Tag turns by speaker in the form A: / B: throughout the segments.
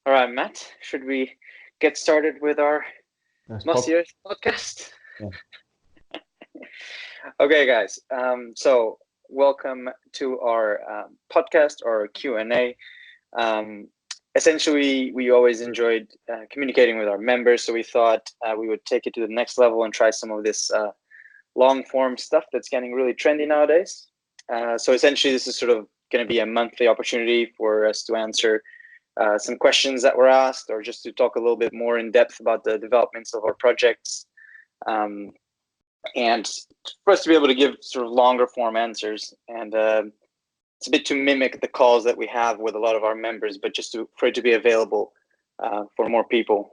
A: All right, Matt, should we get started with our
B: That's
A: Mossy Earth podcast?
B: yeah.
A: Okay, guys. So welcome to our podcast or Q&A. Essentially, we always enjoyed communicating with our members, so we thought we would take it to the next level and try some of this long form stuff that's getting really trendy nowadays. So essentially, this is sort of going to be a monthly opportunity for us to answer some questions that were asked, or just to talk a little bit more in depth about the developments of our projects, and for us to be able to give sort of longer form answers. And it's a bit to mimic the calls that we have with a lot of our members, but just for it to be available for more people.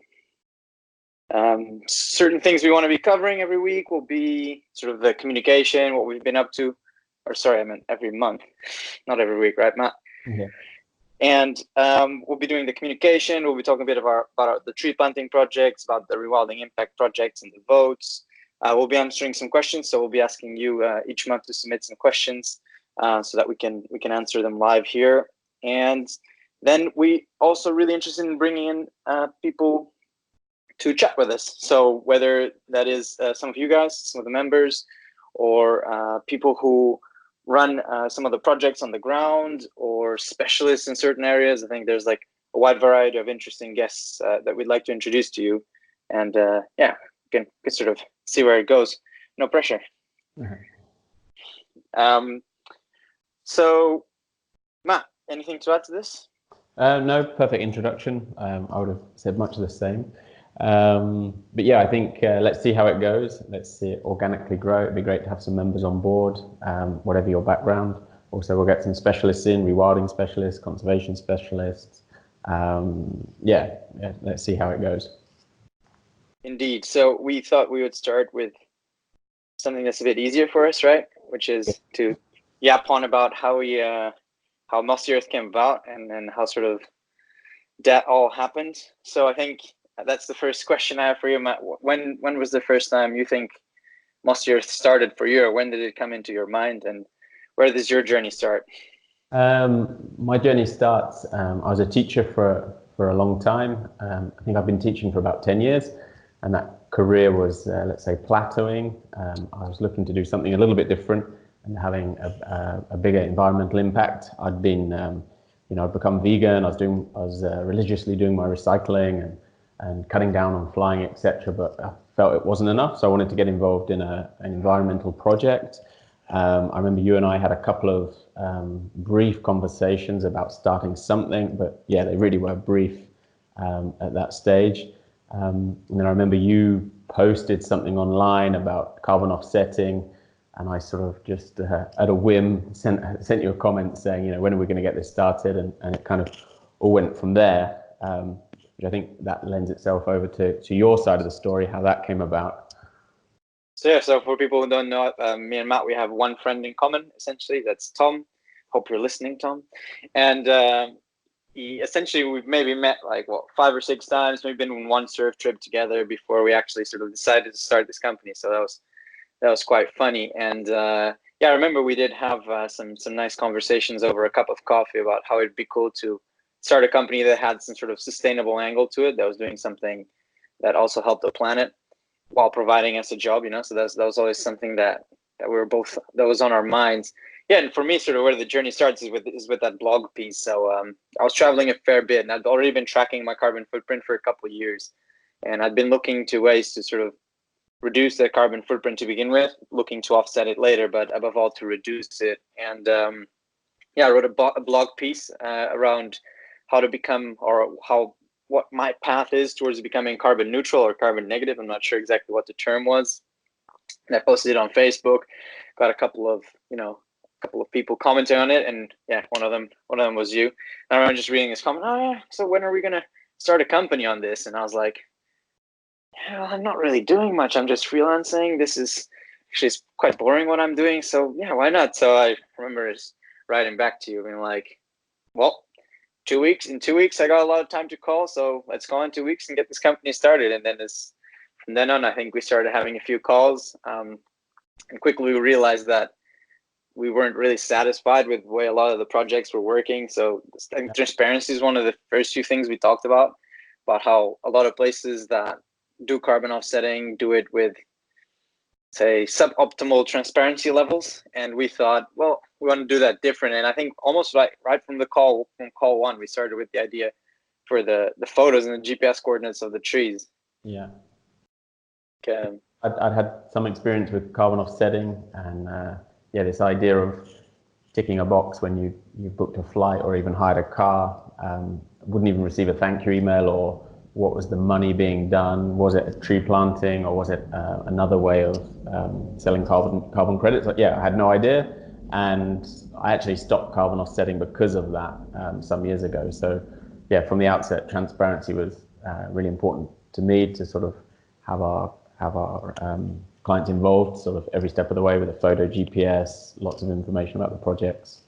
A: Certain things we want to be covering every week will be sort of the communication, what we've been up to, or sorry, I meant every month, not every week, right, Matt?
B: Yeah.
A: And we'll be doing the communication. We'll be talking a bit about the tree planting projects, about the Rewilding Impact projects and the votes. We'll be answering some questions. So we'll be asking you each month to submit some questions so that we can answer them live here. And then we also really interested in bringing in people to chat with us. So whether that is some of you guys, some of the members, or people who run some of the projects on the ground, or specialists in certain areas. I think there's like a wide variety of interesting guests that we'd like to introduce to you. And yeah, you can sort of see where it goes. No pressure. So, Matt, anything to add to this?
B: No, perfect introduction. I would have said much of the same. But yeah, I think let's see how it goes. Let's see it organically grow. It'd be great to have some members on board, whatever your background. Also, we'll get some specialists in, rewilding specialists, conservation specialists. Yeah, let's see how it goes.
A: Indeed. So we thought we would start with something that's a bit easier for us, right? Which is to yap on about how Mossy Earth came about and how sort of that all happened. So I think that's the first question I have for you, Matt. When was the first time you think Mossy Earth started for you, or when did it come into your mind, and where does your journey start?
B: My journey starts, I was a teacher for a long time. I think I've been teaching for about 10 years, and that career was, let's say, plateauing. I was looking to do something a little bit different and having a bigger environmental impact. I'd been, I'd become vegan. I was religiously doing my recycling and cutting down on flying, etc. But I felt it wasn't enough, so I wanted to get involved in an environmental project. I remember you and I had a couple of brief conversations about starting something, but yeah, they really were brief at that stage. And then I remember you posted something online about carbon offsetting, and I sort of just at a whim sent you a comment saying, when are we going to get this started? And it kind of all went from there. Which I think that lends itself over to your side of the story, how that came about.
A: So yeah, so for people who don't know, me and Matt, we have one friend in common, essentially. That's Tom. Hope you're listening, Tom. And we've maybe met like 5 or 6 times. We've been on one surf trip together before we actually sort of decided to start this company. So that was quite funny. And yeah, I remember we did have some nice conversations over a cup of coffee about how it'd be cool to start a company that had some sort of sustainable angle to it, that was doing something that also helped the planet while providing us a job, so that was always something that we were both, that was on our minds. Yeah, and for me, sort of where the journey starts is with that blog piece. So I was traveling a fair bit, and I'd already been tracking my carbon footprint for a couple of years, and I'd been looking to ways to sort of reduce the carbon footprint to begin with, looking to offset it later, but above all to reduce it. And yeah, I wrote a blog piece around how to become, or what my path is towards becoming carbon neutral or carbon negative. I'm not sure exactly what the term was. And I posted it on Facebook, got a couple of people commenting on it, and yeah, one of them was you. And I remember just reading this comment, oh yeah, so when are we gonna start a company on this? And I was like, yeah, I'm not really doing much. I'm just freelancing. This is actually quite boring what I'm doing. So yeah, why not? So I remember just writing back to you being like, well, 2 weeks. In 2 weeks, I got a lot of time to call. So let's call in 2 weeks and get this company started. And then from then on, I think we started having a few calls. And quickly we realized that we weren't really satisfied with the way a lot of the projects were working. So I think transparency is one of the first few things we talked about how a lot of places that do carbon offsetting do it with, say, suboptimal transparency levels. And we thought, well, we want to do that different. And I think almost right from call one, we started with the idea for the photos and the GPS coordinates of the trees.
B: Yeah.
A: Okay.
B: I'd had some experience with carbon offsetting, and this idea of ticking a box when you booked a flight or even hired a car, wouldn't even receive a thank you email, or what was the money being done? Was it a tree planting, or was it another way of selling carbon credits? I had no idea, and I actually stopped carbon offsetting because of that some years ago. So from the outset, transparency was really important to me, to sort of have our clients involved sort of every step of the way with a photo, GPS, lots of information about the projects.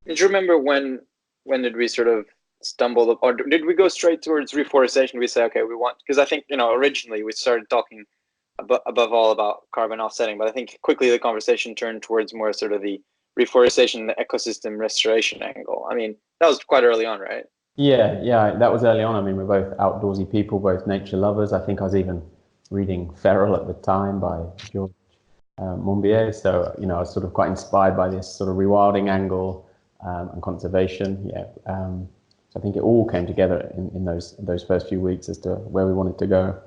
A: Did you remember when did we sort of stumble, or did we go straight towards reforestation? We say, okay, we want, because I think, originally we started talking above all about carbon offsetting, but I think quickly the conversation turned towards more sort of the reforestation, the ecosystem restoration angle. I mean, that was quite early on, right?
B: Yeah, that was early on. I mean, we're both outdoorsy people, both nature lovers. I think I was even reading Feral at the time by George Monbiot. So, I was sort of quite inspired by this sort of rewilding angle and conservation. So I think it all came together in those first few weeks as to where we wanted to go.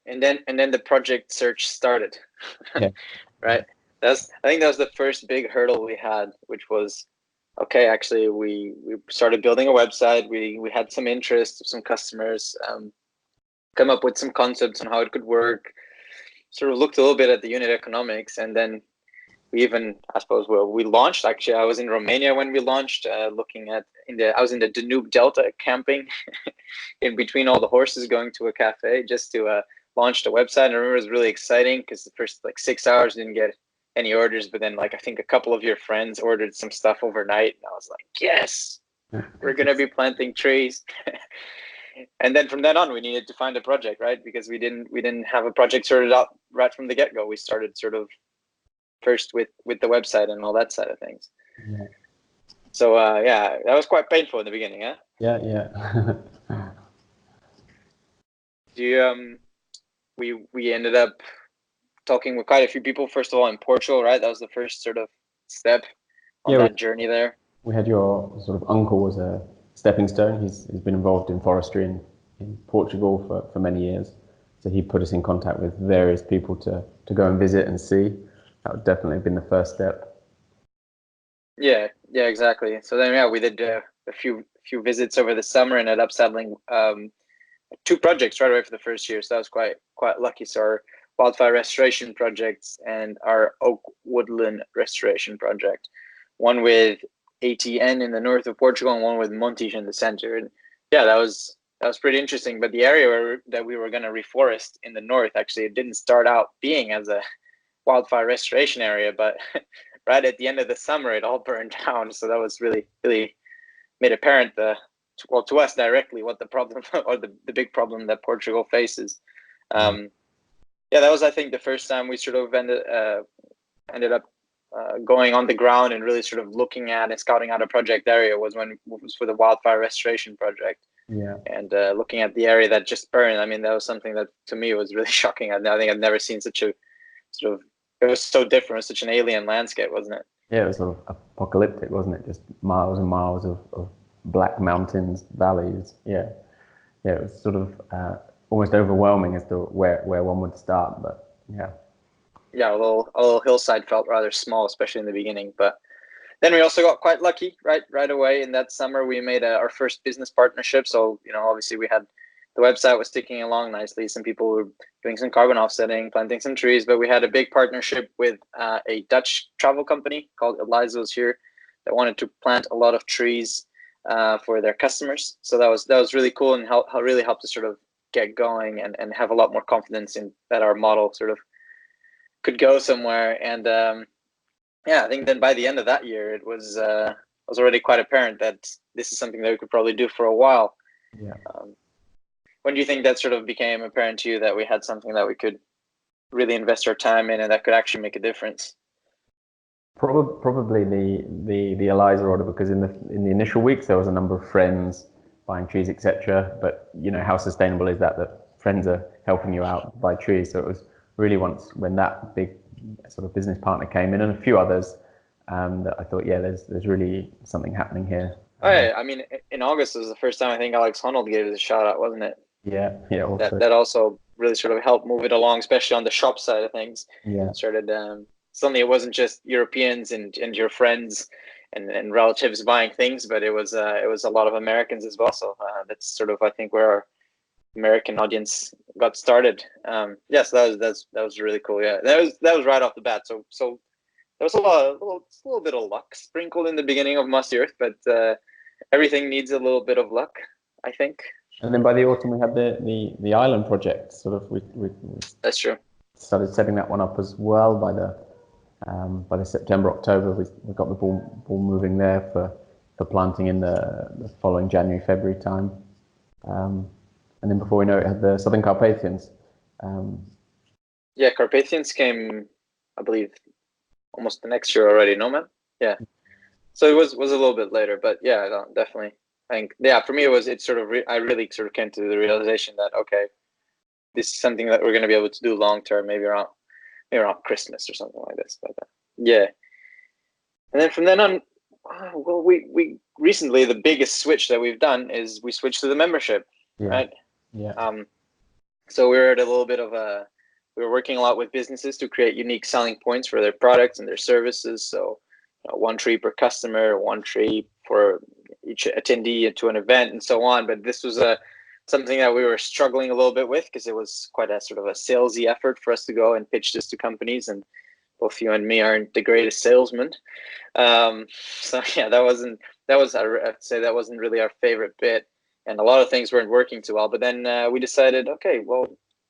A: And then the project search started.
B: Yeah.
A: Right. I think that was the first big hurdle we had, which was, okay, actually we started building a website. We had some interest of some customers, come up with some concepts on how it could work, sort of looked a little bit at the unit economics, and then we even, I suppose, we launched. Actually, I was in Romania when we launched, looking at I was in the Danube Delta camping in between all the horses, going to a cafe just to launch the website. And I remember it was really exciting because the first 6 hours didn't get any orders, but then I think a couple of your friends ordered some stuff overnight, and I was like, yes, we're gonna be planting trees. And then from then on, we needed to find a project, right? Because we didn't have a project sorted out right from the get-go. We started sort of first with the website and all that side of things.
B: Yeah.
A: So that was quite painful in the beginning, huh?
B: Yeah.
A: Do you we ended up talking with quite a few people, first of all in Portugal, right? That was the first sort of step on that journey there.
B: We had your sort of uncle as a stepping stone. He's been involved in forestry in Portugal for many years. So he put us in contact with various people to go and visit and see. That would definitely have been the first step.
A: Yeah, exactly. So then, we did a few visits over the summer and ended up settling 2 projects right away for the first year. So that was quite lucky. So our wildfire restoration projects and our oak woodland restoration project, one with ATN in the north of Portugal and one with Montijo in the center. And that was pretty interesting. But the area that we were going to reforest in the north, actually, it didn't start out being as a wildfire restoration area, but right at the end of the summer, it all burned down. So that was really, really made apparent to us directly what the problem or the big problem that Portugal faces. That was, I think, the first time we sort of ended up going on the ground and really sort of looking at and scouting out a project area was for the wildfire restoration project.
B: Yeah.
A: And looking at the area that just burned. I mean, that was something that to me was really shocking. I think I've never seen such a sort of, it was so different. It was such an alien landscape, wasn't it?
B: Yeah, it was sort of apocalyptic, wasn't it? Just miles and miles of black mountains, valleys. Yeah, it was sort of almost overwhelming as to where one would start. But yeah,
A: a little hillside felt rather small, especially in the beginning. But then we also got quite lucky, right away in that summer. We made our first business partnership. So obviously we had the website was ticking along nicely. Some people were doing some carbon offsetting, planting some trees, but we had a big partnership with a Dutch travel company called Eliza's here that wanted to plant a lot of trees for their customers. So that was really cool and really helped us sort of get going and have a lot more confidence in that our model sort of could go somewhere. And I think then by the end of that year, it was already quite apparent that this is something that we could probably do for a while.
B: Yeah.
A: When do you think that sort of became apparent to you that we had something that we could really invest our time in and that could actually make a difference?
B: Probably the Eliza order, because in the initial weeks there was a number of friends buying trees, etc. But how sustainable is that friends are helping you out to buy trees? So it was really once when that big sort of business partner came in, and a few others, that I thought, yeah, there's really something happening here.
A: Oh, yeah. I mean, in August was the first time I think Alex Honnold gave us a shout out, wasn't it?
B: Yeah.
A: That also really sort of helped move it along, especially on the shop side of things.
B: Yeah.
A: Started suddenly it wasn't just Europeans and your friends and relatives buying things, but it was a lot of Americans as well. So that's sort of, I think, where our American audience got started. Yes, that was really cool. Yeah, that was right off the bat. So there was a little bit of luck sprinkled in the beginning of Mossy Earth, but everything needs a little bit of luck, I think.
B: And then by the autumn we had the island project. Sort of we
A: That's true.
B: Started setting that one up as well. By the September, October, we got the ball moving there for planting in the following January, February time. And then before we know it, had the Southern Carpathians.
A: Yeah, Carpathians came, I believe, almost the next year already. No, man. Yeah. So it was a little bit later, but yeah, no, definitely. I think, yeah, for me I really sort of came to the realization that, okay, this is something that we're going to be able to do long term, maybe around Christmas or something like this. But yeah, and then from then on, well, we recently, the biggest switch that we've done is we switched to the membership, right?
B: Yeah.
A: So we were working a lot with businesses to create unique selling points for their products and their services. So one tree per customer, one tree for each attendee to an event, and so on. But this was something that we were struggling a little bit with, because it was quite a sort of a salesy effort for us to go and pitch this to companies, and both you and me aren't the greatest salesmen. So yeah, I'd say that wasn't really our favorite bit, and a lot of things weren't working too well. But then we decided, okay, well,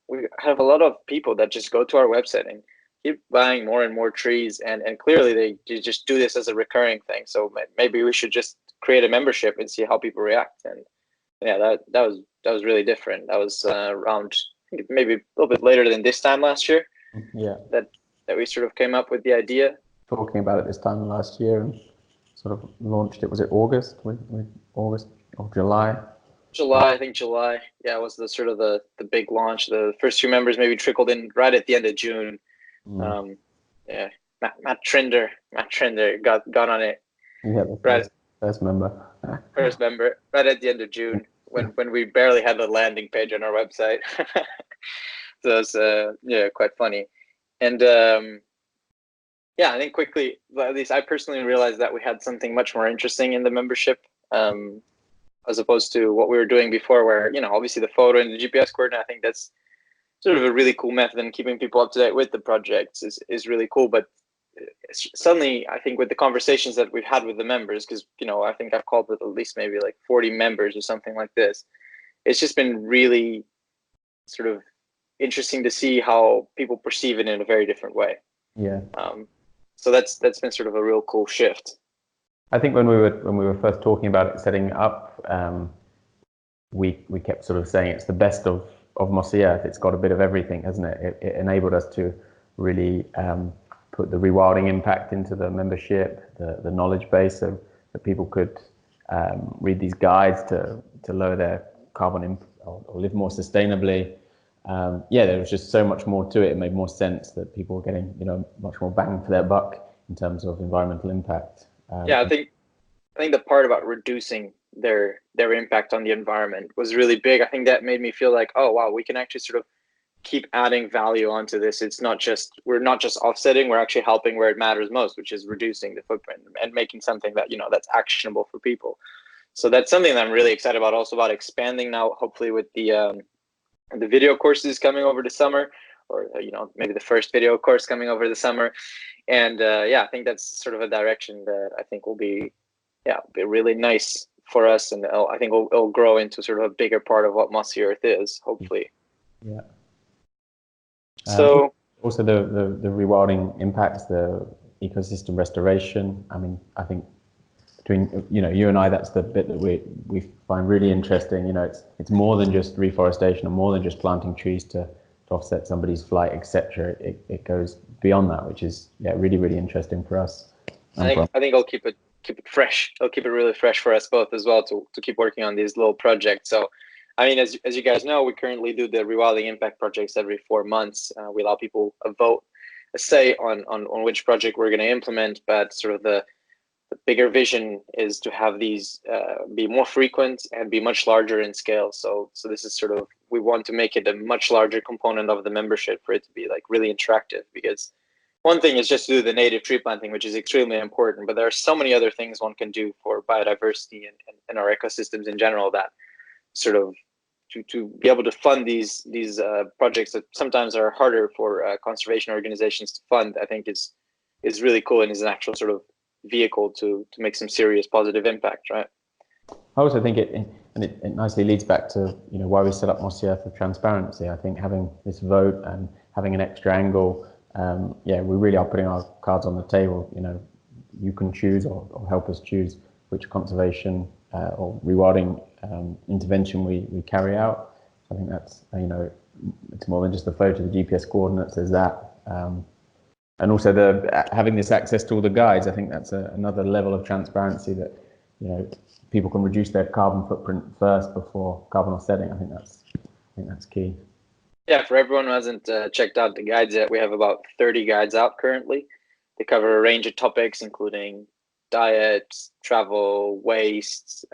A: we have a lot of people that just go to our website and keep buying more and more trees, and clearly they just do this as a recurring thing. So maybe we should just create a membership and see how people react. And yeah, that was really different. That was around, I think, maybe a little bit later than this time last year.
B: Yeah.
A: That we sort of came up with the idea.
B: Talking about it this time last year and sort of launched it. Was it August? August or July?
A: July, I think July. Yeah, it was the sort of the big launch. The first few members maybe trickled in right at the end of June. Yeah, Matt Trinder got on it.
B: Yeah, first member.
A: First member right at the end of June, when we barely had a landing page on our website. So it's quite funny. And yeah, I think quickly, at least I personally realized that we had something much more interesting in the membership, as opposed to what we were doing before, where obviously the photo and the GPS coordinate, I think that's sort of a really cool method, and keeping people up to date with the projects is really cool. But suddenly, I think with the conversations that we've had with the members, because I think I've called with at least maybe like 40 members or something like this, it's just been really sort of interesting to see how people perceive it in a very different way.
B: Yeah.
A: So that's been sort of a real cool shift.
B: I think when we were first talking about it, setting it up, we kept sort of saying it's the best of Mossy Earth. It's got a bit of everything, hasn't it? It enabled us to really put the Rewilding Impact into the membership, the knowledge base, so that people could read these guides to lower their carbon or live more sustainably. There was just so much more to it. It made more sense that people were getting much more bang for their buck in terms of environmental impact.
A: I think the part about reducing their impact on the environment was really big. I think that made me feel like, oh wow, we can actually sort of keep adding value onto this. We're not just offsetting, we're actually helping where it matters most, which is reducing the footprint and making something that that's actionable for people. So that's something that I'm really excited about, also about expanding now, hopefully with the video courses coming over the summer, or maybe the first video course coming over the summer. And I think that's sort of a direction that I think will be really nice for us, and I think it'll grow into sort of a bigger part of what Mossy Earth is, hopefully.
B: Yeah.
A: So
B: also the rewilding impacts, the ecosystem restoration. I mean, I think between you and I, that's the bit that we find really interesting. It's more than just reforestation, or more than just planting trees to offset somebody's flight, etc. It goes beyond that, which is really, really interesting for us.
A: I think I'll keep it fresh. I'll keep it really fresh for us both as well to keep working on these little projects. So, I mean, as you guys know, we currently do the Rewilding Impact projects every 4 months. We allow people a vote, a say on which project we're going to implement, but sort of the bigger vision is to have these be more frequent and be much larger in scale. So this is sort of, we want to make it a much larger component of the membership for it to be like really interactive, because one thing is just to do the native tree planting, which is extremely important, but there are so many other things one can do for biodiversity and our ecosystems in general, that sort of to be able to fund these projects that sometimes are harder for conservation organizations to fund, I think is really cool, and is an actual sort of vehicle to make some serious positive impact, right?
B: I also think it nicely leads back to why we set up Mossy Earth for transparency. I think having this vote and having an extra angle, we really are putting our cards on the table. You can choose or help us choose which conservation or rewilding intervention we carry out. I think that's it's more than just the photo, the GPS coordinates. There's that. And also having this access to all the guides, I think that's another level of transparency that people can reduce their carbon footprint first before carbon offsetting. I think that's key.
A: Yeah, for everyone who hasn't checked out the guides yet, we have about 30 guides out currently. They cover a range of topics, including diet, travel, waste,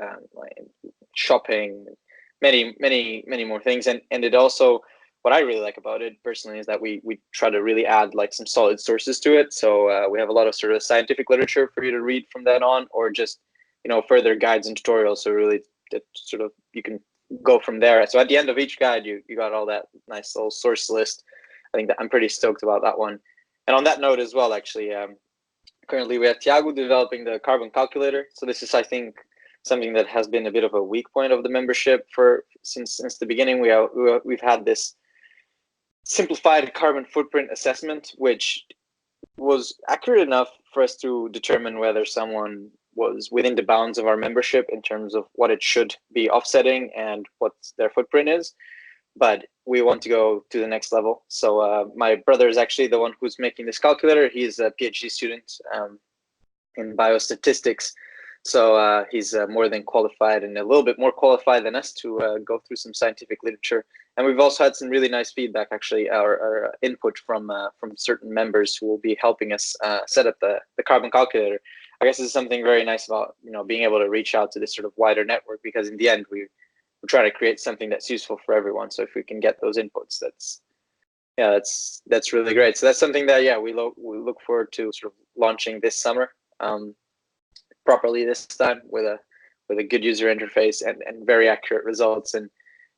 A: shopping, many more things. And it also, what I really like about it personally is that we try to really add like some solid sources to it. So we have a lot of sort of scientific literature for you to read from then on, or just further guides and tutorials. So really that sort of you can go from there. So at the end of each guide, you got all that nice little source list. I think that I'm pretty stoked about that one. And on that note as well, actually, currently we have Thiago developing the carbon calculator. So this is, I think, something that has been a bit of a weak point of the membership since the beginning. We've had this simplified carbon footprint assessment, which was accurate enough for us to determine whether someone was within the bounds of our membership in terms of what it should be offsetting and what their footprint is. But we want to go to the next level. So my brother is actually the one who's making this calculator. He's a PhD student in biostatistics. So he's more than qualified, and a little bit more qualified than us to go through some scientific literature. And we've also had some really nice feedback, actually, our input from certain members who will be helping us set up the carbon calculator. I guess this is something very nice about being able to reach out to this sort of wider network, because in the end we're trying to create something that's useful for everyone. So if we can get those inputs, that's really great. So that's something that we look forward to sort of launching this summer. Properly this time with a good user interface and very accurate results. And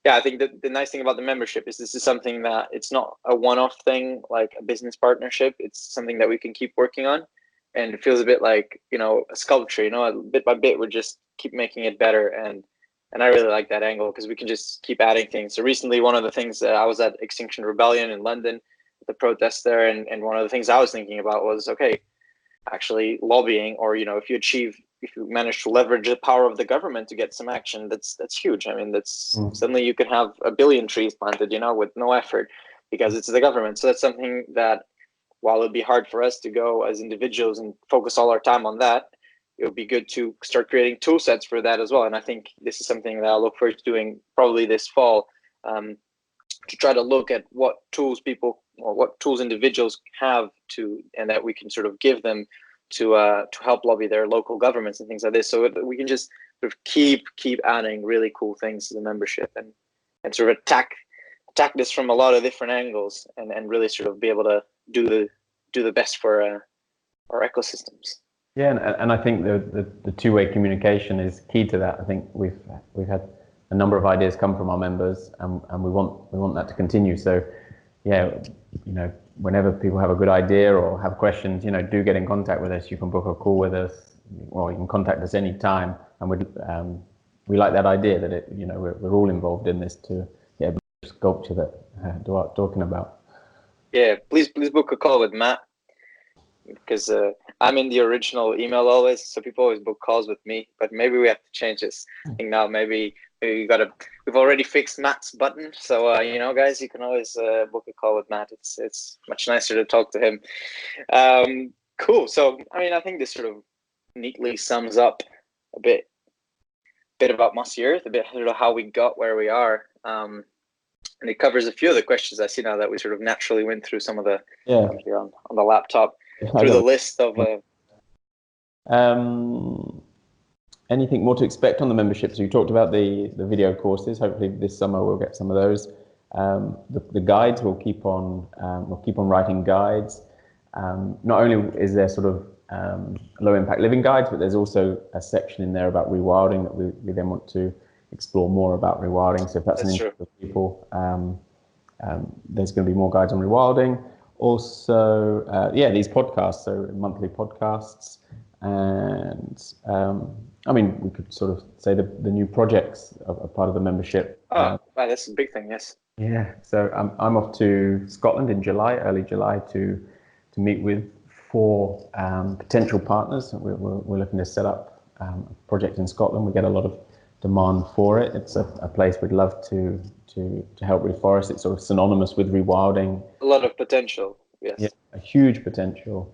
A: I think that the nice thing about the membership is this is something that it's not a one-off thing like a business partnership. It's something that we can keep working on, and it feels a bit like a sculpture. Bit by bit we just keep making it better, and I really like that angle because we can just keep adding things. So recently, one of the things I was at Extinction Rebellion in London, the protest there, and one of the things I was thinking about was, okay, actually lobbying, or if you manage to leverage the power of the government to get some action, that's huge. I mean, that's suddenly you can have 1 billion trees planted with no effort, because it's the government. So that's something that, while it'd be hard for us to go as individuals and focus all our time on that, it would be good to start creating tool sets for that as well. And I think this is something that I'll look forward to doing probably this fall, to try to look at what tools individuals have and that we can sort of give them to help lobby their local governments and things like this. So we can just sort of keep adding really cool things to the membership and sort of attack this from a lot of different angles, and really sort of be able to do the best for our ecosystems.
B: Yeah, and I think the two-way communication is key to that. I think we've had a number of ideas come from our members, and we want that to continue. So whenever people have a good idea or have questions, do get in contact with us. You can book a call with us, or you can contact us anytime. And we like that idea that we're all involved in this to sculpture that Duarte's talking about. Yeah,
A: please book a call with Matt, because I'm in the original email always, so people always book calls with me. But maybe we have to change this thing now. Maybe we've already fixed Matt's button, so guys, you can always book a call with Matt. It's much nicer to talk to him. Cool. So, I mean, I think this sort of neatly sums up a bit about Mossy Earth, a bit sort of how we got where we are. And it covers a few of the questions I see now that we sort of naturally went through some of the here on the laptop through the list of.
B: Anything more to expect on the membership? So you talked about the video courses. Hopefully this summer we'll get some of those. The guides, we'll keep on writing guides. Not only is there sort of low impact living guides, but there's also a section in there about rewilding that we then want to explore more about rewilding. So if that's an interest for people, there's going to be more guides on rewilding. Also, these podcasts, so monthly podcasts. And I mean, we could sort of say the new projects are part of the membership.
A: Wow, that's a big thing, yes.
B: Yeah, so I'm off to Scotland in July, early July, to meet with 4 potential partners. We're looking to set up a project in Scotland. We get a lot of demand for it. It's a place we'd love to help reforest. It's sort of synonymous with rewilding.
A: A lot of potential, yes.
B: Yeah, a huge potential.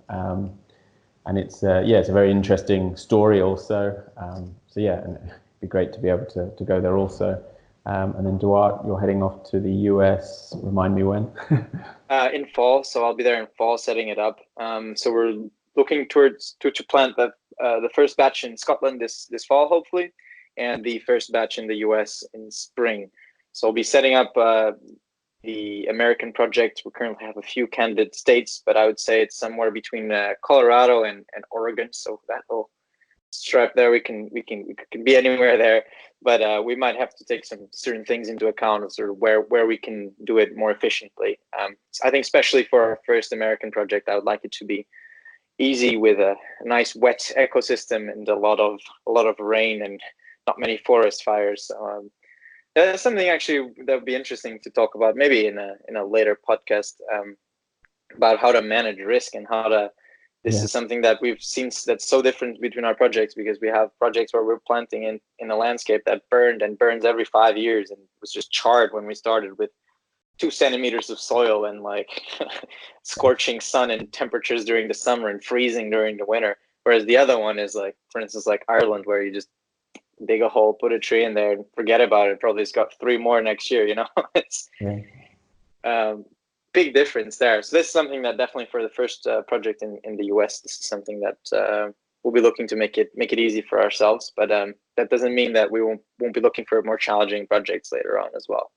B: And it's it's a very interesting story also. And it'd be great to be able to go there also. And then Duarte, you're heading off to the US. Remind me when?
A: In fall, so I'll be there in fall setting it up. So we're looking to plant the first batch in Scotland this fall, hopefully, and the first batch in the US in spring. So I'll be setting up the American project. We currently have a few candidate states, but I would say it's somewhere between Colorado and Oregon. So that little stripe there, we can be anywhere there, but we might have to take some certain things into account of sort of where we can do it more efficiently. I think especially for our first American project, I would like it to be easy with a nice wet ecosystem and a lot of rain and not many forest fires. So, that's something actually that would be interesting to talk about, maybe in a later podcast, about how to manage risk and how to. This is something that we've seen that's so different between our projects, because we have projects where we're planting in a landscape that burned and burns every 5 years and was just charred when we started with 2 centimeters of soil and like scorching sun and temperatures during the summer and freezing during the winter. Whereas the other one is like, for instance, like Ireland, where you just dig a hole, put a tree in there and forget about it. Probably it's got 3 more next year, it's big difference there. So this is something that definitely for the first project in the US, this is something that we'll be looking to make it easy for ourselves, but that doesn't mean that we won't be looking for more challenging projects later on as well.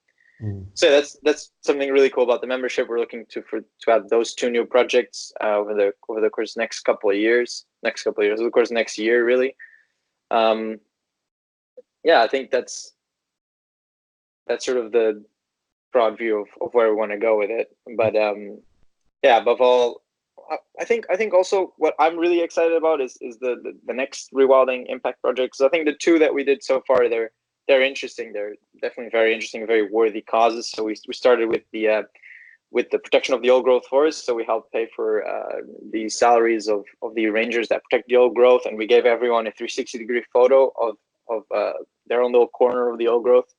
A: So that's something really cool about the membership. We're looking to have those 2 new projects over the course next couple of years, of course next year really. I think that's sort of the broad view of where we want to go with it. But above all, I think also what I'm really excited about is the next Rewilding Impact project. So I think the 2 that we did so far, they're interesting. They're definitely very interesting, very worthy causes. So we started with the protection of the old growth forest. So we helped pay for the salaries of the rangers that protect the old growth, and we gave everyone a 360-degree photo of their own little corner of the old growth.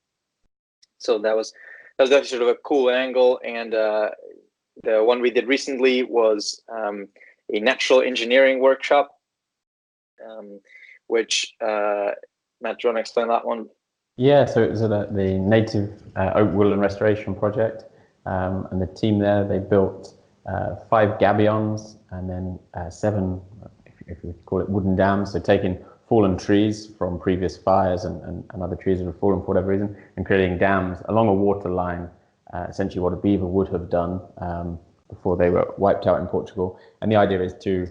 A: So that was definitely sort of a cool angle. And the one we did recently was a natural engineering workshop, which Matt, do you want to explain that one?
B: Yeah, so it was the native oak woodland restoration project, and the team there, they built 5 gabions and then 7, if you call it, wooden dams. So taking fallen trees from previous fires and other trees that have fallen for whatever reason, and creating dams along a water line, essentially what a beaver would have done before they were wiped out in Portugal. And the idea is to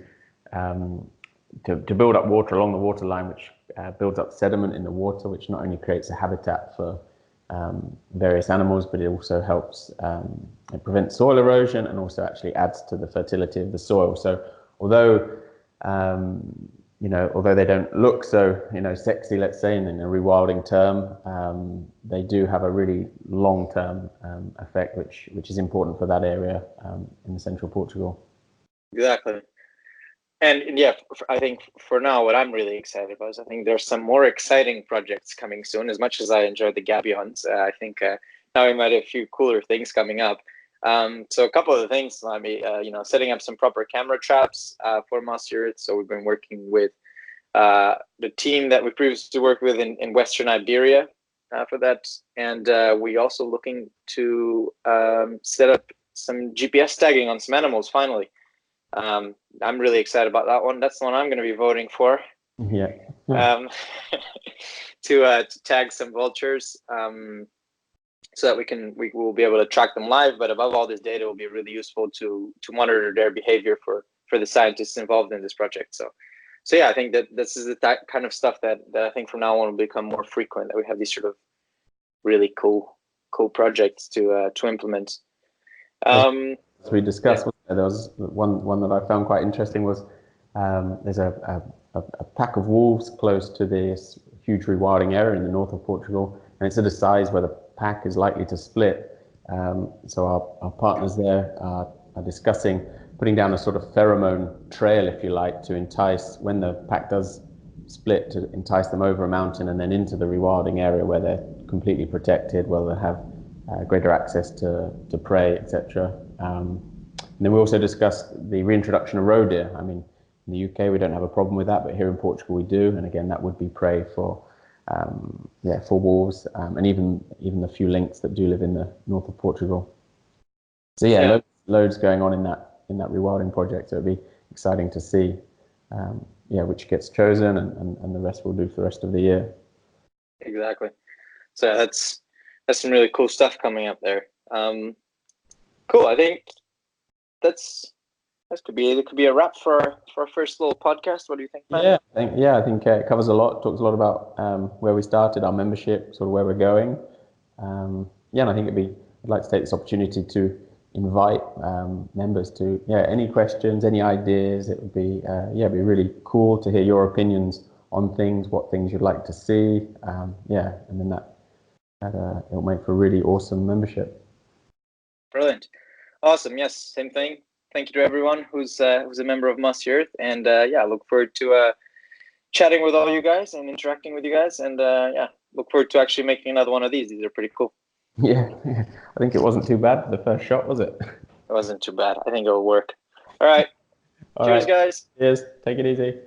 B: build up water along the water line, which builds up sediment in the water, which not only creates a habitat for various animals, but it also helps it prevents soil erosion and also actually adds to the fertility of the soil. So although they don't look so sexy, let's say, in a rewilding term, they do have a really long-term effect, which is important for that area in the central Portugal.
A: Exactly. And I think for now, what I'm really excited about is I think there's some more exciting projects coming soon. As much as I enjoyed the gabions, I think now we might have a few cooler things coming up. So a couple of the things, I mean, setting up some proper camera traps for Mossy Earth. So we've been working with the team that we previously worked with in Western Iberia for that. And we also looking to set up some GPS tagging on some animals finally. I'm really excited about that one. That's the one I'm going to be voting for.
B: Yeah.
A: To tag some vultures so that we will be able to track them live. But above all, this data will be really useful to monitor their behavior for the scientists involved in this project. So yeah, I think that this is the kind of stuff that I think from now on will become more frequent, that we have these sort of really cool projects to implement.
B: As we discussed, there was one that I found quite interesting was there's a pack of wolves close to this huge rewilding area in the north of Portugal, and it's at a size where the pack is likely to split. So our partners there are discussing putting down a sort of pheromone trail, if you like, to entice, when the pack does split, to entice them over a mountain and then into the rewilding area where they're completely protected, where they have greater access to prey, etc. And then we also discussed the reintroduction of roe deer. I mean, in the UK we don't have a problem with that, but here in Portugal we do, and again that would be prey for wolves, and even the few lynx that do live in the north of Portugal. So yeah, loads going on in that rewilding project. So it'd be exciting to see which gets chosen, and the rest we'll do for the rest of the year.
A: Exactly. So that's some really cool stuff coming up there. Cool. I think that could be a wrap for our first little podcast. What do you think, man?
B: I think it covers a lot. Talks a lot about where we started, our membership, sort of where we're going. And I think I'd like to take this opportunity to invite members to any questions, any ideas. It would be be really cool to hear your opinions on things, what things you'd like to see. And then that it'll make for a really awesome membership.
A: Brilliant. Awesome. Yes, same thing. Thank you to everyone who's a member of Mossy Earth, and I look forward to chatting with all you guys and interacting with you guys, and look forward to actually making another one of these. These are pretty cool.
B: Yeah, I think it wasn't too bad the first shot, was it?
A: It wasn't too bad. I think it'll work. All right. Cheers, guys.
B: Cheers. Take it easy.